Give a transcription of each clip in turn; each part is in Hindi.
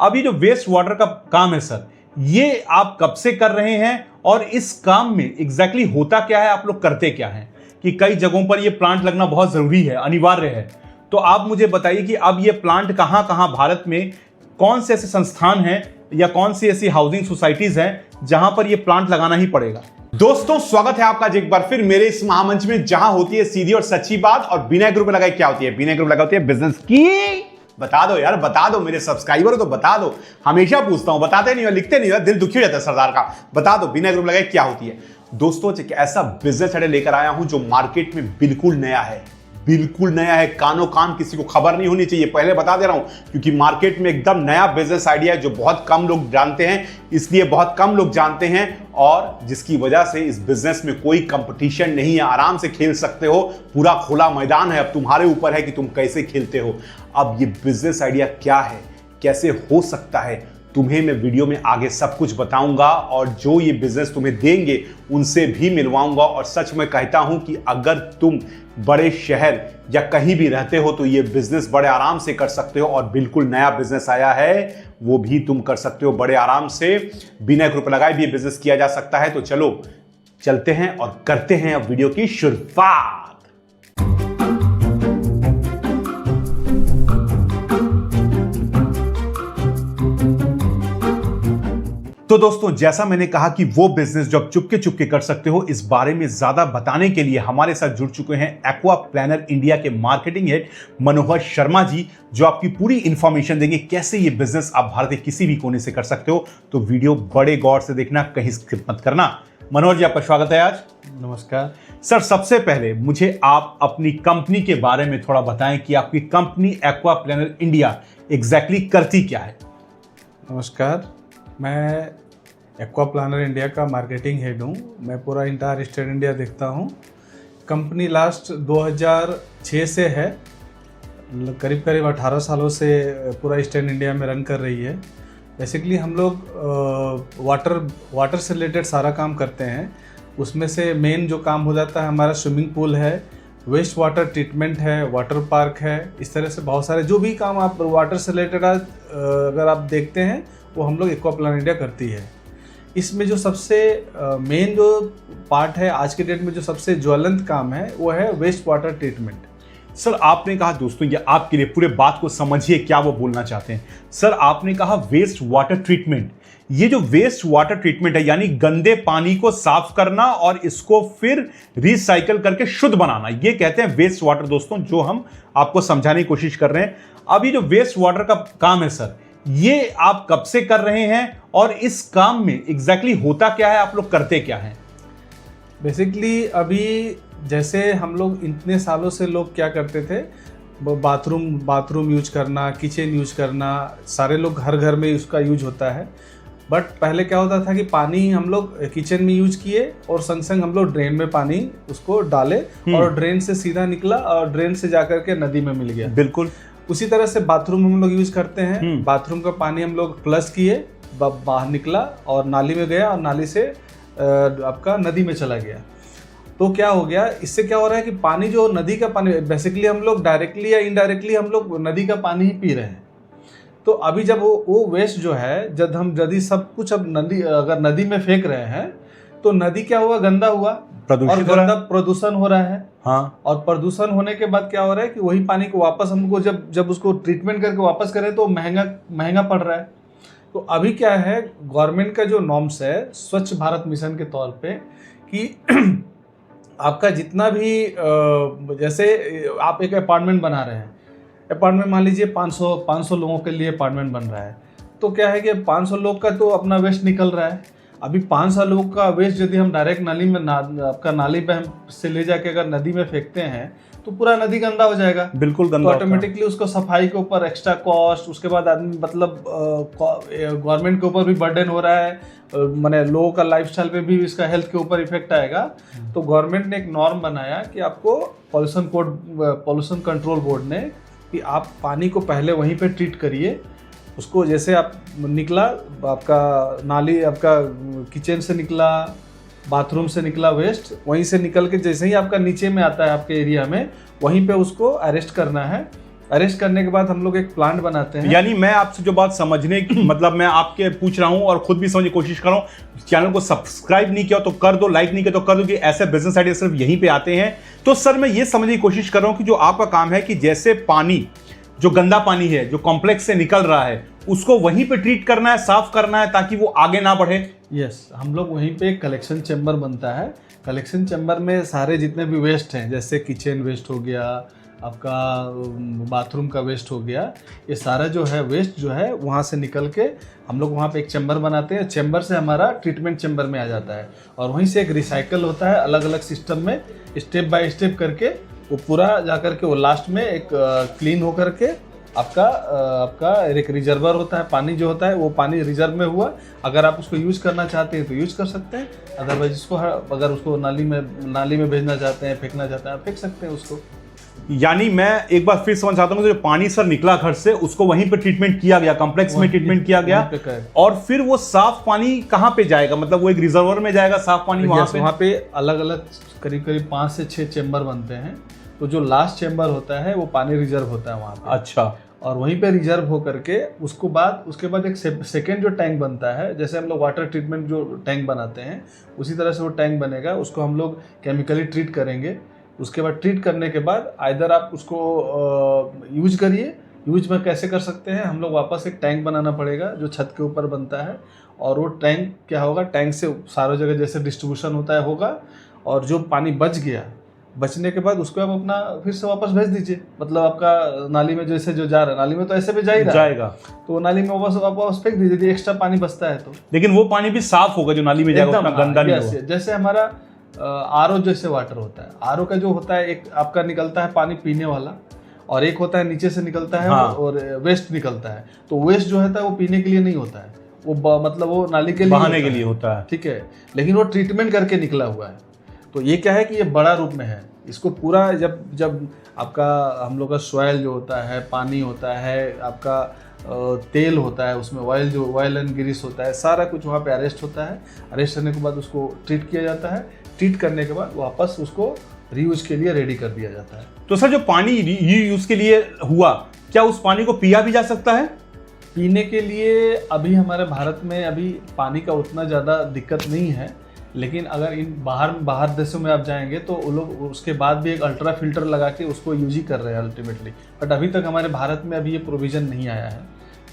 अब ये जो वेस्ट वाटर का काम है सर, ये आप कब से कर रहे हैं और इस काम में एग्जैक्टली होता क्या है, आप लोग करते क्या हैं? कि कई जगहों पर ये प्लांट लगना बहुत जरूरी है, अनिवार्य है। तो आप मुझे बताइए कि अब ये प्लांट कहां कहां भारत में, कौन से ऐसे संस्थान हैं या कौन सी ऐसी हाउसिंग सोसाइटीज हैं जहां पर ये प्लांट लगाना ही पड़ेगा। दोस्तों, स्वागत है आपका एक बार फिर मेरे इस महामंच में, जहां होती है सीधी और सच्ची बात। और बिना ग्रुप लगाए क्या होती है? बिना ग्रुप लगाती है बिजनेस की। बता दो यार, बता दो, मेरे सब्सक्राइबर हो तो बता दो। हमेशा पूछता हूं, बताते नहीं हो, लिखते नहीं हो, दिल दुखी हो जाता है सरदार का। बता दो बिना ग्रुप लगाए क्या होती है। दोस्तों, एक ऐसा बिजनेस आइडिया लेकर आया हूं जो मार्केट में बिल्कुल नया है, बिल्कुल नया है। कानो कान किसी को खबर नहीं होनी चाहिए, पहले बता दे रहा हूं, क्योंकि मार्केट में एकदम नया बिजनेस आइडिया है जो बहुत कम लोग जानते हैं। इसलिए बहुत कम लोग जानते हैं और जिसकी वजह से इस बिजनेस में कोई कंपटीशन नहीं है, आराम से खेल सकते हो। पूरा खुला मैदान है, अब तुम्हारे ऊपर है कि तुम कैसे खेलते हो। अब ये बिजनेस आइडिया क्या है, कैसे हो सकता है, तुम्हें मैं वीडियो में आगे सब कुछ बताऊंगा और जो ये बिजनेस तुम्हें देंगे उनसे भी मिलवाऊंगा। और सच में कहता हूं कि अगर तुम बड़े शहर या कहीं भी रहते हो तो ये बिजनेस बड़े आराम से कर सकते हो। और बिल्कुल नया बिजनेस आया है, वो भी तुम कर सकते हो बड़े आराम से, बिना रुपए लगाए भी ये बिजनेस किया जा सकता है। तो चलो चलते हैं और करते हैं अब वीडियो की शुरुआत। तो दोस्तों, जैसा मैंने कहा कि वो बिजनेस जो आप चुपके चुपके कर सकते हो, इस बारे में ज्यादा बताने के लिए हमारे साथ जुड़ चुके हैं एक्वा प्लानर इंडिया के मार्केटिंग हेड मनोहर शर्मा जी, जो आपकी पूरी इंफॉर्मेशन देंगे कैसे ये बिजनेस आप भारत के किसी भी कोने से कर सकते हो। तो वीडियो बड़े गौर से देखना, कहीं स्किप मत करना। मनोहर जी, आपका स्वागत है आज। नमस्कार सर, सबसे पहले मुझे आप अपनी कंपनी के बारे में थोड़ा बताएं कि आपकी company Aqua Planner India exactly करती क्या है। नमस्कार, मैं एक्वा प्लानर इंडिया का मार्केटिंग हेड हूँ। मैं पूरा इंटायर स्टेट इंडिया देखता हूँ। कंपनी लास्ट 2006 से है, करीब करीब 18 सालों से पूरा स्टेट इंडिया में रन कर रही है। बेसिकली हम लोग वाटर से रिलेटेड सारा काम करते हैं। उसमें से मेन जो काम हो जाता है हमारा स्विमिंग पूल है, वेस्ट वाटर ट्रीटमेंट है, वाटर पार्क है। इस तरह से बहुत सारे जो भी काम आप वाटर से रिलेटेड अगर आप देखते हैं वो हम लोग एक्वा प्लानर इंडिया करती है। इसमें जो सबसे मेन जो पार्ट है आज के डेट में, जो सबसे ज्वलंत काम है, वो है वेस्ट वाटर ट्रीटमेंट। सर, आपने कहा, दोस्तों ये आपके लिए, पूरे बात को समझिए क्या वो बोलना चाहते हैं। सर, आपने कहा वेस्ट वाटर ट्रीटमेंट। ये जो वेस्ट वाटर ट्रीटमेंट है, यानी गंदे पानी को साफ करना और इसको फिर रिसाइकल करके शुद्ध बनाना, ये कहते हैं वेस्ट वाटर। दोस्तों, जो हम आपको समझाने की कोशिश कर रहे हैं, अब ये जो वेस्ट वाटर का काम है सर, ये आप कब से कर रहे हैं और इस काम में एग्जैक्टली होता क्या है, आप लोग करते क्या हैं? बेसिकली अभी जैसे हम लोग इतने सालों से लोग क्या करते थे, बाथरूम यूज करना, किचन यूज करना, सारे लोग हर घर में उसका यूज होता है। बट पहले क्या होता था कि पानी हम लोग किचन में यूज किए और संग संग हम लोग ड्रेन में पानी उसको डाले और ड्रेन से सीधा निकला और ड्रेन से जाकर के नदी में मिल गया। बिल्कुल उसी तरह से बाथरूम हम लोग यूज करते हैं। बाथरूम का पानी हम लोग फ्लश किए, बाहर निकला और नाली में गया और नाली से आपका नदी में चला गया। तो क्या हो गया, इससे क्या हो रहा है कि पानी जो नदी का पानी, बेसिकली हम लोग डायरेक्टली या इनडायरेक्टली हम लोग नदी का पानी ही पी रहे हैं। तो अभी जब वो वेस्ट जो है, जब हम यदि सब कुछ अब अगर नदी में फेंक रहे हैं तो नदी क्या हुआ, गंदा हुआ और गंदा प्रदूषण हो रहा है। हाँ। और प्रदूषण होने के बाद क्या हो रहा है कि वही पानी को वापस हमको जब उसको ट्रीटमेंट करके वापस करें तो महंगा पड़ रहा है। तो अभी क्या है, गवर्नमेंट का जो नॉर्म्स है स्वच्छ भारत मिशन के तौर पे, कि आपका जितना भी जैसे आप एक अपार्टमेंट बना रहे हैं, अपार्टमेंट मान लीजिए 500 लोगों के लिए अपार्टमेंट बन रहा है। तो क्या है कि 500 लोग का तो अपना वेस्ट निकल रहा है। अभी 500 लोगों का वेस्ट यदि हम डायरेक्ट नाली में आपका नाली पे हम से ले जाके अगर नदी में फेंकते हैं तो पूरा नदी गंदा हो जाएगा। बिल्कुल गंदा, तो ऑटोमेटिकली उसको सफाई के ऊपर एक्स्ट्रा कॉस्ट, उसके बाद आदमी मतलब गवर्नमेंट के ऊपर भी बर्डन हो रहा है, माने लोगों का लाइफस्टाइल पे भी इसका हेल्थ के ऊपर इफेक्ट आएगा। तो गवर्नमेंट ने एक नॉर्म बनाया कि आपको पॉल्यूशन कंट्रोल बोर्ड ने, कि आप पानी को पहले वहीं पे ट्रीट करिए। उसको जैसे आप निकला, आपका नाली, आपका किचन से निकला, बाथरूम से निकला वेस्ट, वहीं से निकल के जैसे ही आपका नीचे में आता है आपके एरिया में, वहीं पे उसको अरेस्ट करना है अरेस्ट करने के बाद हम लोग एक प्लांट बनाते हैं। यानी मैं आपसे जो बात समझने की मतलब मैं आपके पूछ रहा हूं और खुद भी समझने की कोशिश कर रहा हूं, चैनल को सब्सक्राइब नहीं किया तो कर दो, लाइक नहीं किया तो कर दो, कि ऐसे बिजनेस आइडिया सिर्फ यहीं पे आते हैं। तो सर मैं ये समझने की कोशिश कर रहा हूं कि जो आपका काम है कि जैसे पानी, जो गंदा पानी है जो कॉम्प्लेक्स से निकल रहा है, उसको वहीं पे ट्रीट करना है, साफ करना है ताकि वो आगे ना बढ़े। यस, हम लोग वहीं पे एक कलेक्शन चैम्बर बनता है। कलेक्शन चैम्बर में सारे जितने भी वेस्ट हैं, जैसे किचन वेस्ट हो गया, आपका बाथरूम का वेस्ट हो गया, ये सारा जो है वेस्ट जो है वहाँ से निकल के हम लोग वहाँ पे एक चैम्बर बनाते हैं। चैम्बर से हमारा ट्रीटमेंट चैम्बर में आ जाता है और वहीं से एक रिसाइकल होता है अलग अलग सिस्टम में, स्टेप बाय स्टेप करके वो पूरा जा करके वो लास्ट में एक क्लीन हो करके आपका एक रिजर्वर होता है, पानी जो होता है वो पानी रिजर्व में हुआ, अगर आप उसको यूज़ करना चाहते हैं तो यूज़ कर सकते हैं, अदरवाइज उसको अगर उसको नाली में भेजना चाहते हैं, फेंकना चाहते हैं, आप फेंक सकते हैं उसको। यानी मैं एक बार फिर समझ चाहता हूँ, जो पानी सर निकला घर से उसको वहीं पे ट्रीटमेंट किया गया, कॉम्प्लेक्स में ट्रीटमेंट किया गया, और फिर वो साफ पानी कहाँ पे जाएगा? मतलब वो एक रिजर्वर में जाएगा साफ पानी, वहाँ पे अलग अलग करीब 5 से 6 चैम्बर बनते हैं। तो जो लास्ट चैम्बर होता है वो पानी रिजर्व होता है वहाँ पे। अच्छा। और वहीं पे रिजर्व हो करके उसके बाद एक सेकेंड जो टैंक बनता है, जैसे हम लोग वाटर ट्रीटमेंट जो टैंक बनाते हैं उसी तरह से वो टैंक बनेगा, उसको हम लोग केमिकली ट्रीट करेंगे। उसके बाद ट्रीट करने के बाद आइदर आप उसको यूज करिए, यूज में कैसे कर सकते हैं, हम लोग वापस एक टैंक बनाना पड़ेगा जो छत के ऊपर बनता है, और वो टैंक क्या होगा, टैंक से सारों जगह जैसे डिस्ट्रीब्यूशन होता है होगा, और जो पानी बच गया, बचने के बाद उसको आप अपना फिर से वापस भेज दीजिए। मतलब आपका नाली में जैसे जो जा रहा है, नाली में तो ऐसे भी जाएगा, तो नाली में वापस फेंक दीजिए, यदि एक्स्ट्रा पानी बचता है तो। लेकिन वो पानी भी साफ होगा जो नाली में जाएगा, उतना गंदा नहीं होगा। जैसे हमारा आरओ जैसे वाटर होता है, आरओ का जो होता है, एक आपका निकलता है पानी पीने वाला, और एक होता है नीचे से निकलता है, हाँ। और वेस्ट निकलता है। तो वेस्ट जो होता है वो पीने के लिए नहीं होता है, वो मतलब वो नाली के लिए बहाने के लिए होता है, ठीक है, लेकिन वो ट्रीटमेंट करके निकला हुआ है। तो ये क्या है कि ये बड़ा रूप में है, इसको पूरा जब आपका हम लोग का सॉइल जो होता है, पानी होता है, आपका तेल होता है, उसमें ऑयल एंड ग्रीस होता है, सारा कुछ वहाँ पे अरेस्ट होता है। अरेस्ट करने के बाद उसको ट्रीट किया जाता है, ट्रीट करने के बाद वापस उसको रीयूज के लिए रेडी कर दिया जाता है। तो सर जो पानी रीयूज के लिए हुआ, क्या उस पानी को पिया भी जा सकता है? पीने के लिए अभी हमारे भारत में अभी पानी का उतना ज़्यादा दिक्कत नहीं है, लेकिन अगर इन बाहर देशों में आप जाएंगे तो वो लोग उसके बाद भी एक अल्ट्रा फिल्टर लगा के उसको यूज ही कर रहे हैं अल्टीमेटली। बट अभी तक हमारे भारत में अभी ये प्रोविज़न नहीं आया है।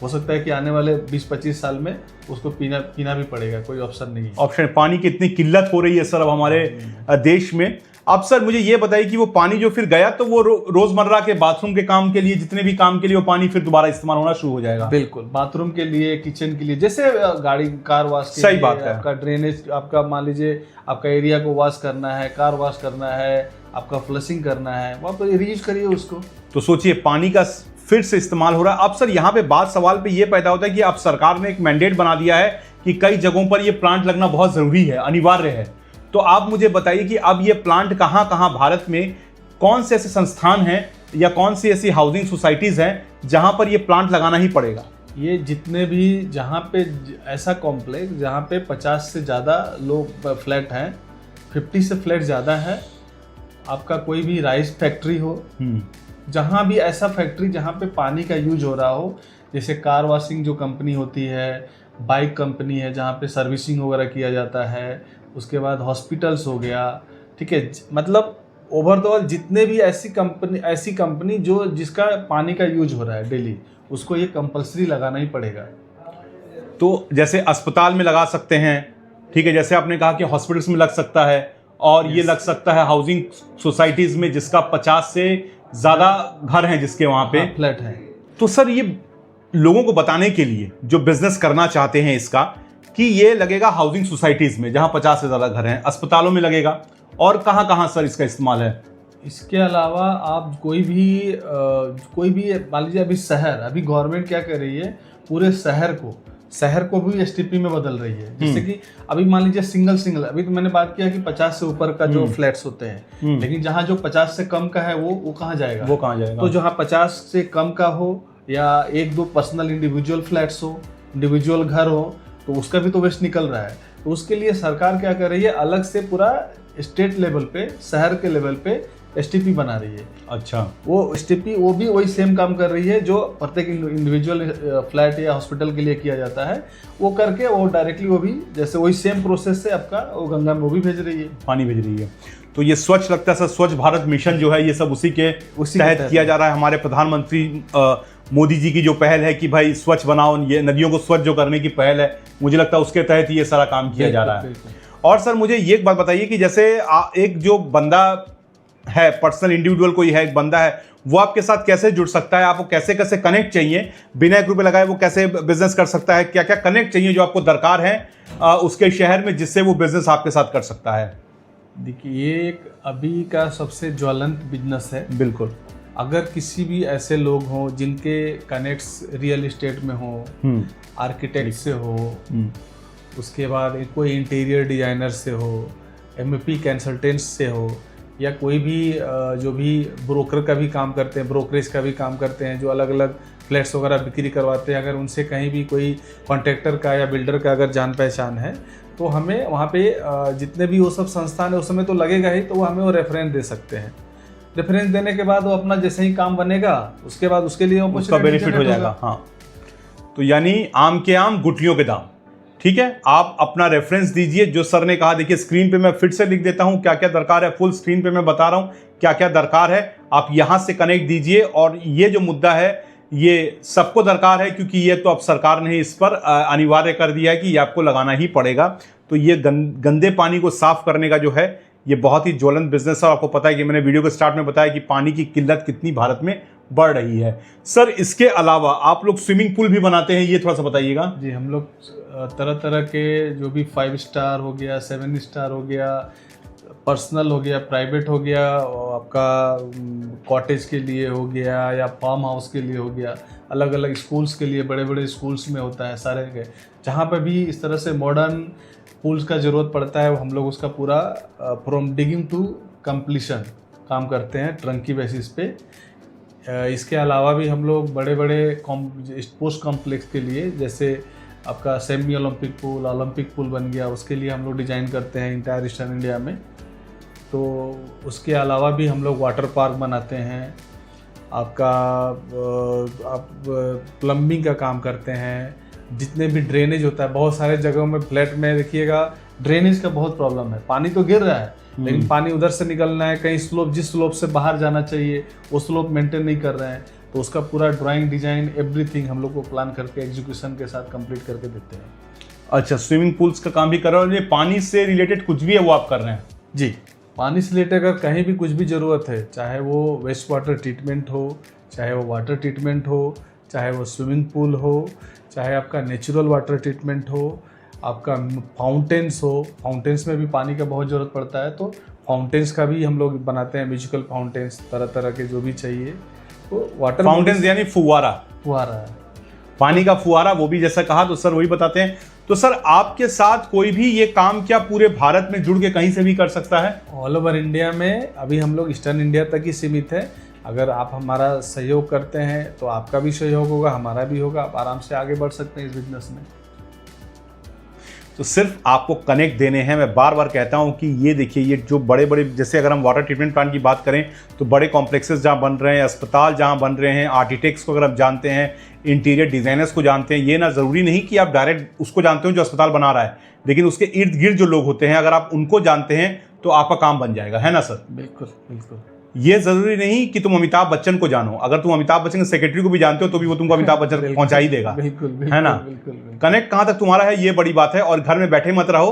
हो सकता है कि आने वाले 20-25 साल में उसको पीना भी पड़ेगा, कोई ऑप्शन नहीं है। ऑप्शन, पानी की इतनी किल्लत हो रही है सर अब हमारे देश में। अब सर मुझे ये बताइए कि वो पानी जो फिर गया तो वो रोजमर्रा के बाथरूम के काम के लिए, जितने भी काम के लिए वो पानी फिर दोबारा इस्तेमाल होना शुरू हो जाएगा? बिल्कुल, बाथरूम के लिए, किचन के लिए, जैसे गाड़ी कार वॉश के सही लिए, बात है। आपका ड्रेनेज, आपका मान लीजिए आपका एरिया को वॉश करना है, कार वॉश करना है, आपका फ्लशिंग करना है, वहाँ पर रीयूज करिए उसको। तो सोचिए पानी का फिर से इस्तेमाल हो रहा है। अब सर यहाँ पे सवाल पे ये पैदा होता है कि अब सरकार ने एक मैंडेट बना दिया है कि कई जगहों पर ये प्लांट लगना बहुत जरूरी है, अनिवार्य है। तो आप मुझे बताइए कि अब ये प्लांट कहाँ कहाँ भारत में, कौन से ऐसे संस्थान हैं या कौन सी ऐसी हाउसिंग सोसाइटीज हैं जहां पर ये प्लांट लगाना ही पड़ेगा? ये जितने भी जहाँ पे ऐसा कॉम्प्लेक्स जहाँ पे 50 से ज़्यादा लोग फ्लैट हैं, 50 से फ्लैट ज़्यादा है, आपका कोई भी राइस फैक्ट्री हो, जहाँ भी ऐसा फैक्ट्री जहाँ पे पानी का यूज हो रहा हो, जैसे कार वॉशिंग जो कंपनी होती है, बाइक कंपनी है जहाँ पे सर्विसिंग वगैरह किया जाता है, उसके बाद हॉस्पिटल्स हो गया, ठीक है, मतलब ओवरऑल जितने भी ऐसी कंपनी जो जिसका पानी का यूज हो रहा है डेली, उसको ये कंपलसरी लगाना ही पड़ेगा। तो जैसे अस्पताल में लगा सकते हैं, ठीक है, जैसे आपने कहा कि हॉस्पिटल्स में लग सकता है, और ये लग सकता है हाउसिंग सोसाइटीज में जिसका 50 से ज़्यादा घर हैं जिसके वहाँ पे फ्लैट है। तो सर ये लोगों को बताने के लिए जो बिजनेस करना चाहते हैं इसका, कि ये लगेगा हाउसिंग सोसाइटीज में जहाँ 50 से ज़्यादा घर हैं, अस्पतालों में लगेगा, और कहाँ कहाँ सर इसका इस्तेमाल है? इसके अलावा आप कोई भी मान लीजिए अभी गवर्नमेंट क्या कर रही है, पूरे शहर को भी एसटीपी में बदल रही है। जैसे कि अभी मान लीजिए सिंगल, अभी तो मैंने बात किया कि 50 से ऊपर का जो फ्लैट्स होते हैं, लेकिन जहाँ जो 50 से कम का है वो कहाँ जाएगा? तो जहाँ 50 से कम का हो या 1-2 पर्सनल इंडिविजुअल फ्लैट्स हो, इंडिविजुअल घर हो, तो उसका भी तो वेस्ट निकल रहा है। तो उसके लिए सरकार क्या कर रही है, अलग से पूरा स्टेट लेवल पे, शहर के लेवल पे STP बना रही है। अच्छा, वो STP वो भी वही सेम काम कर रही है जो प्रत्येक इंडिविजुअल फ्लैट या हॉस्पिटल के लिए किया जाता है। वो करके वो डायरेक्टली वो भी जैसे वही सेम प्रोसेस से आपका वो गंगा में वो भी भेज रही है, पानी भेज रही है। तो ये स्वच्छ लगता है सर, स्वच्छ भारत मिशन जो है ये सब उसी के तहत किया जा रहा है। हमारे प्रधानमंत्री मोदी जी की जो पहल है कि भाई स्वच्छ बनाओ, ये नदियों को स्वच्छ जो करने की पहल है, मुझे लगता है उसके तहत ये सारा काम किया जा रहा है। और सर मुझे ये एक बात बताइए कि जैसे एक जो बंदा है, पर्सनल इंडिविजुअल कोई है, एक बंदा है, वो आपके साथ कैसे जुड़ सकता है? आपको कैसे कैसे कनेक्ट चाहिए? बिना 1 रुपये लगाए वो कैसे बिजनेस कर सकता है? क्या क्या कनेक्ट चाहिए जो आपको दरकार है उसके शहर में, जिससे वो बिजनेस आपके साथ कर सकता है? देखिए, ये एक अभी का सबसे ज्वलंत बिजनेस है। बिल्कुल। अगर किसी भी ऐसे लोग हों जिनके कनेक्ट्स रियल एस्टेट में हो, आर्किटेक्ट से हो, उसके बाद कोई इंटीरियर डिजाइनर से हो, MEP कंसल्टेंट्स से हो, या कोई भी जो भी ब्रोकर का भी काम करते हैं, ब्रोकरेज का भी काम करते हैं, जो अलग अलग फ्लैट्स वगैरह बिक्री करवाते हैं, अगर उनसे कहीं भी कोई कॉन्ट्रैक्टर का या बिल्डर का अगर जान पहचान है, तो हमें वहाँ पे जितने भी वो सब संस्थान है उस समय तो लगेगा ही, तो वो हमें वो रेफरेंस दे सकते हैं। रेफरेंस देने के बाद वो अपना जैसे ही काम बनेगा उसके बाद उसके लिए उसका बेनिफिट हो जाएगा। हाँ, तो यानी आम के आम गुठलियों के दाम। ठीक है, आप अपना रेफरेंस दीजिए जो सर ने कहा। देखिए स्क्रीन पे मैं फिर से लिख देता हूं क्या क्या दरकार है, फुल स्क्रीन पे मैं बता रहा हूं क्या क्या दरकार है। आप यहां से कनेक्ट दीजिए। और ये जो मुद्दा है ये सबको दरकार है, क्योंकि ये तो अब सरकार ने इस पर अनिवार्य कर दिया है कि ये आपको लगाना ही पड़ेगा। तो ये गंदे पानी को साफ करने का जो है ये बहुत ही ज्वलंत बिजनेस है। आपको पता है कि मैंने वीडियो के स्टार्ट में बताया कि पानी की किल्लत कितनी भारत में बढ़ रही है। सर इसके अलावा आप लोग स्विमिंग पूल भी बनाते हैं, ये थोड़ा सा बताइएगा। जी, हम लोग तरह तरह के जो भी 5 स्टार हो गया, 7 स्टार हो गया, पर्सनल हो गया, प्राइवेट हो गया, और आपका कॉटेज के लिए हो गया या फार्म हाउस के लिए हो गया, अलग अलग स्कूल्स के लिए, बड़े बड़े स्कूल्स में होता है सारे के, जहाँ पर भी इस तरह से मॉडर्न पूल्स का ज़रूरत पड़ता है, हम लोग उसका पूरा फ्रॉम डिगिंग टू कंप्लीशन काम करते हैं ट्रंकी बेसिस पे। इसके अलावा भी हम लोग बड़े बड़े स्पोर्ट्स कॉम्प्लेक्स के लिए, जैसे आपका semi Olympic pool, Olympic pool बन गया, उसके लिए हम लोग डिज़ाइन करते हैं इंटायर ईस्टर्न इंडिया में। तो उसके अलावा भी हम लोग वाटर पार्क बनाते हैं, आपका आप प्लम्बिंग का काम करते हैं, जितने भी ड्रेनेज होता है, बहुत सारे जगहों में फ्लैट में देखिएगा ड्रेनेज का बहुत प्रॉब्लम है। पानी तो गिर रहा है लेकिन पानी उधर से निकलना है, कहीं स्लोप, जिस स्लोप से बाहर जाना चाहिए वो स्लोप मेंटेन नहीं कर रहे हैं, तो उसका पूरा ड्राइंग, डिजाइन, एवरीथिंग हम लोग को प्लान करके एग्जीक्यूशन के साथ कंप्लीट करके देते हैं। अच्छा, स्विमिंग पूल्स का काम भी कर रहे हो, ये पानी से रिलेटेड कुछ भी है वो आप कर रहे हैं? जी, पानी से रिलेटेड अगर कहीं भी कुछ भी ज़रूरत है, चाहे वो वेस्ट वाटर ट्रीटमेंट हो, चाहे वो वाटर ट्रीटमेंट हो, चाहे वो स्विमिंग पूल हो, चाहे आपका नेचुरल वाटर ट्रीटमेंट हो, आपका फाउंटेन्स हो, फाउंटेन्स में भी पानी का बहुत ज़रूरत पड़ता है, तो फाउंटेन्स का भी हम लोग बनाते हैं, म्यूजिकल फाउंटेन्स, तरह तरह के जो भी चाहिए। तो वाटर फाउंटेन्स यानी फुवारा, पानी का फुवारा, वो भी जैसा कहा तो सर वही बताते हैं। तो सर आपके साथ कोई भी ये काम क्या पूरे भारत में जुड़ के कहीं से भी कर सकता है? ऑल ओवर इंडिया में। अभी हम लोग ईस्टर्न इंडिया तक ही सीमित है। अगर आप हमारा सहयोग करते हैं तो आपका भी सहयोग होगा, हमारा भी होगा, आप आराम से आगे बढ़ सकते हैं इस बिजनेस में। तो सिर्फ आपको कनेक्ट देने हैं। मैं बार बार कहता हूं कि ये देखिए, ये जो बड़े बड़े, जैसे अगर हम वाटर ट्रीटमेंट प्लांट की बात करें तो बड़े कॉम्प्लेक्सेस जहां बन रहे हैं, अस्पताल जहां बन रहे हैं, आर्किटेक्ट्स को अगर आप जानते हैं, इंटीरियर डिजाइनर्स को जानते हैं, ये ना ज़रूरी नहीं कि आप डायरेक्ट उसको जानते हो जो अस्पताल बना रहा है, लेकिन उसके इर्द गिर्द जो लोग होते हैं, अगर आप उनको जानते हैं तो आपका काम बन जाएगा, है ना सर? बिल्कुल बिल्कुल। ये जरूरी नहीं कि तुम अमिताभ बच्चन को जानो, अगर तुम अमिताभ बच्चन के सेक्रेटरी को भी जानते हो तो भी वो तुमको अमिताभ बच्चन पहुंचा ही देगा, है ना? कनेक्ट कहां तक तुम्हारा है, ये बड़ी बात है। और घर में बैठे मत रहो,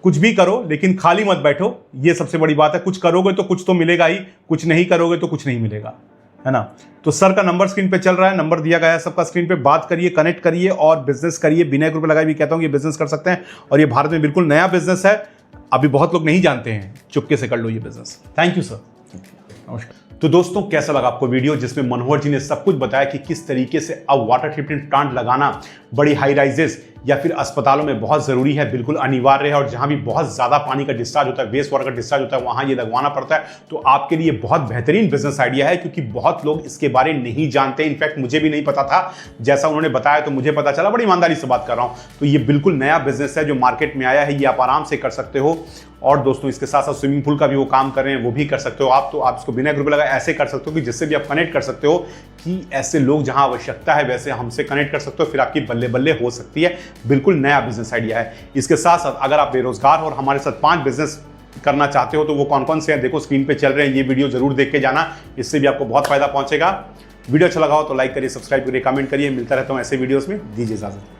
कुछ भी करो लेकिन खाली मत बैठो, ये सबसे बड़ी बात है। कुछ करोगे तो कुछ तो मिलेगा ही, कुछ नहीं करोगे तो कुछ नहीं मिलेगा, है ना? तो सर का नंबर स्क्रीन पे चल रहा है, नंबर दिया गया है सबका, स्क्रीन पे बात करिए, कनेक्ट करिए और बिजनेस करिए। बिना 1 रुपये लगाए भी कहता हूं ये बिजनेस कर सकते हैं, और ये भारत में बिल्कुल नया बिजनेस है, अभी बहुत लोग नहीं जानते हैं, चुपके से कर लो ये बिजनेस। थैंक यू सर, नमस्कार। तो दोस्तों कैसा लगा आपको वीडियो, जिसमें मनोहर जी ने सब कुछ बताया कि किस तरीके से अब वाटर ट्रीटमेंट प्लांट लगाना बड़ी हाई राइजेस या फिर अस्पतालों में बहुत ज़रूरी है, बिल्कुल अनिवार्य है, और जहाँ भी बहुत ज़्यादा पानी का डिस्चार्ज होता है, वेस्ट वाटर का डिस्चार्ज होता है, वहाँ ये लगवाना पड़ता है। तो आपके लिए बहुत बेहतरीन बिजनेस आइडिया है, क्योंकि बहुत लोग इसके बारे में नहीं जानते। इनफैक्ट मुझे भी नहीं पता था, जैसा उन्होंने बताया तो मुझे पता चला। बड़ी ईमानदारी से बात कर रहा हूँ। तो ये बिल्कुल नया बिजनेस है जो मार्केट में आया है, ये आप आराम से कर सकते हो। और दोस्तों इसके साथ साथ स्विमिंग पूल का भी वो काम कर रहे हैं, वो भी कर सकते हो आप। तो आप इसको बिना ₹1 लगाए ऐसे कर सकते हो कि जिससे भी आप कनेक्ट कर सकते हो कि ऐसे लोग जहां आवश्यकता है वैसे हमसे कनेक्ट कर सकते हो, फिर आपकी बल्ले बल्ले हो सकती है। बिल्कुल नया बिजनेस आइडिया है। इसके साथ साथ अगर आप बेरोजगार हो और हमारे साथ 5 बिजनेस करना चाहते हो तो वो कौन कौन से हैं, देखो स्क्रीन पे चल रहे हैं। ये वीडियो जरूर देख के जाना, इससे भी आपको बहुत फायदा पहुंचेगा। वीडियो अच्छा लगा हो तो लाइक करिए, सब्सक्राइब करिए, कमेंट करिए। मिलता रहता हूं ऐसे वीडियोस में। दीजिए इजाजत।